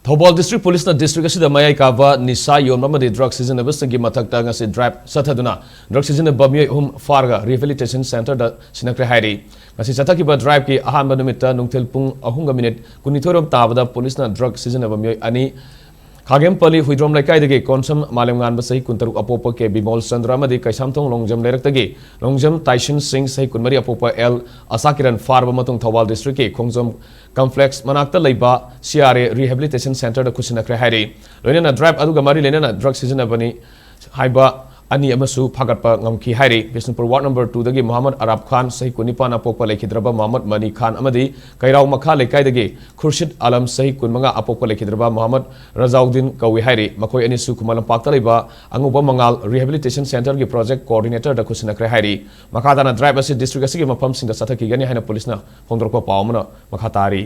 Thoubal District Police na district asida mayai kaba nisa yomramadi drug Sijinnaba sagi mathakta ngasi drive sathaduna drug Sijinnaba Meeoi Ahum Faraga Rehabilitation Center da Sinnakhre hairi ngasi chathakiba drive ki ahanba numitta nungthil pung 3:02 kunithoirom tabada police na drug Sijinnaba Meeoi ani Khagenpalli Huidrom Laikai dagi Konsam Malemngan basai kuntaruk apopa ke Bimol Chandra madi Kaisamthong Longjam Lerak dagi Longjam Taishin Singh sahi kunmari apopa L Asakiran Farba matung Thoubal District ke Khongjam Complex Manakta Leiba CRA Rehabilitation Center da Sinnakhre hairi loinana drive aduga mari lenana drug Sijinnaba ni haiba ani amasu phagatpa ngamki hairi Bishnupur Ward number 2 dagi Muhammad Arab Khan sahi kunipana apopa lekhidraba Muhammad Mani Khan amadi Kairau Makha Laikai dagi Khurshid Alam sahi kunmanga apopa lekhidraba Muhammad Razauddin kawi hairi makoi ani su kumalam pakta leiba anguba mangal Rehabilitation Center gi project coordinator da Sinnakhre hairi makadana drive asi district asi gi mafam singa sathaki gani haina police na hondrokpa pawmana makhatari